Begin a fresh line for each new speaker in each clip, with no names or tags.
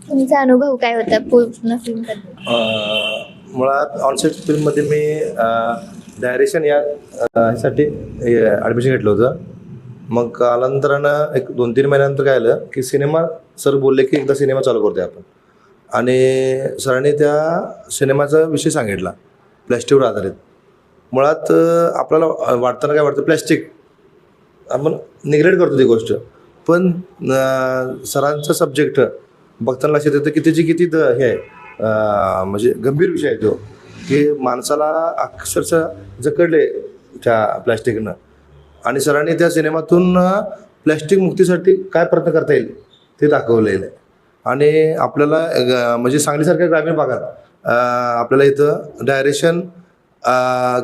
तुमचा अनुभव काय होता पूर्ण फिल्म?
मुळात ऑनसेट फिल्ममध्ये मी डायरेक्शन या ह्यासाठी ॲडमिशन घेतलं होतं. मग कालांतरानं एक 2-3 महिन्यानंतर काय आलं की सिनेमा सर बोलले की एकदा सिनेमा चालू करतोय आपण. आणि सरांनी त्या सिनेमाचा विषय सांगितला प्लॅस्टिकवर आधारित. मुळात आपल्याला वाटताना काय वाटतं, प्लॅस्टिक आपण निग्लेक्ट करतो ती गोष्ट, पण सरांचा सब्जेक्ट बघताना लक्षात येतं की त्याची किती हे आहे, म्हणजे गंभीर विषय आहे तो, की माणसाला अक्षरशः जकडले त्या प्लॅस्टिकनं. आणि सरांनी त्या सिनेमातून प्लॅस्टिक मुक्तीसाठी काय प्रयत्न करता येईल ते दाखवलेलं आहे. आणि आपल्याला म्हणजे सांगलीसारख्या ग्रामीण भागात आपल्याला इथं डायरेक्शन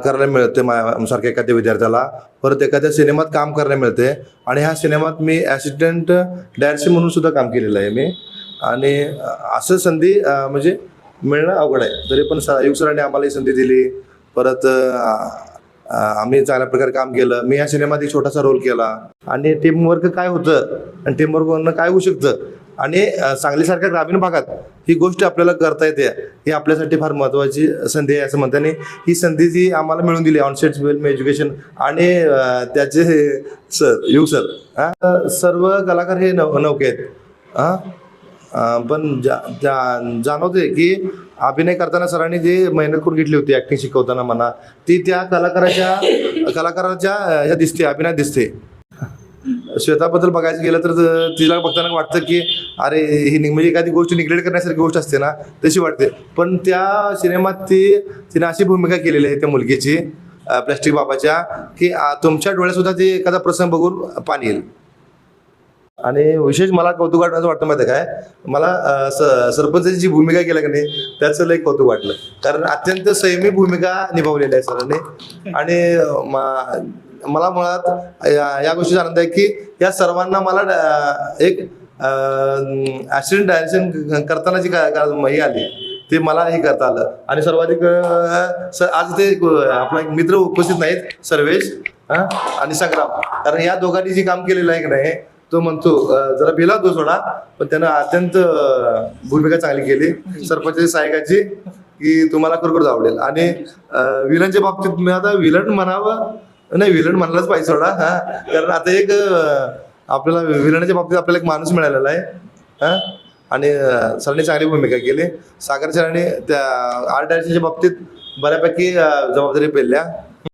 करायला मिळते सारख्या एखाद्या विद्यार्थ्याला, परत एखाद्या सिनेमात काम करायला मिळते. आणि ह्या सिनेमात मी ॲसिस्टंट डायरेक्शन म्हणून सुद्धा काम केलेलं आहे मी. आणि असं संधी म्हणजे मिळणं अवघड आहे. तरी पण युग सरांनी आम्हाला ही संधी दिली. परत आम्ही चांगल्या प्रकारे काम केलं. मी या सिनेमात एक छोटासा रोल केला. आणि टीमवर्क काय होतं आणि टीमवर्कवरनं काय होऊ शकतं, आणि सांगलीसारख्या ग्रामीण भागात ही गोष्ट आपल्याला करता येते, ही आपल्यासाठी फार महत्त्वाची संधी आहे असं म्हणताना ही संधी जी आम्हाला मिळून दिली ऑनसेट फिल्म एज्युकेशन. आणि त्याचे सर युग सर सर्व कलाकार हे नौके आहेत. पण जाणवते की अभिनय करताना सरांनी जी मेहनत करून घेतली होती ॲक्टिंग शिकवताना म्हणा, ती त्या कलाकाराच्या ह्या दिसते, अभिनयात दिसते. श्वेताबद्दल बघायचं गेलं तर तिला बघताना वाटतं की अरे ही म्हणजे एखादी गोष्ट निग्लेक्ट करण्यासारखी गोष्ट असते ना, तशी वाटते. पण त्या सिनेमात तिने अशी भूमिका केलेली आहे त्या मुलगीची, प्लॅस्टिक बाबाच्या, की तुमच्या डोळ्यातसुद्धा ते एखादा प्रसंग बघून पाणी येईल. आणि विशेष मला कौतुक वाटण्याचं वाटतं माहिती काय, मला सरपंचाची जी भूमिका केली का नाही त्याचं लई कौतुक वाटलं. कारण अत्यंत संयमी भूमिका निभावलेली आहे सरांनी. आणि मला मुळात या गोष्टीचा आनंद आहे की या सर्वांना मला एक ॲसिस्टंट डायरेक्शन करताना जी हे आली ते मला हे करता आलं. आणि सर्वाधिक आज ते आपला एक मित्र उपस्थित नाहीत, सर्वेश आणि संग्राम, कारण या दोघांनी जे काम केलेलं आहे की नाही, तो म्हणतो जरा भिला होतो सोडा, पण त्यानं अत्यंत भूमिका चांगली केली सरपंचाची सहायकाची, की तुम्हाला खरोखरच आवडेल. आणि विलनच्या बाबतीत मी आता विलन म्हणावं नाही, विलन म्हणलाच पाहिजे सोडा. कारण आता एक आपल्याला विलनच्या बाबतीत आपल्याला एक माणूस मिळालेला आहे. आणि सरांनी चांगली भूमिका केली. सागर सरांनी त्या आर्ट डायरेक्शनच्या बाबतीत बऱ्यापैकी जबाबदारी पेलल्या.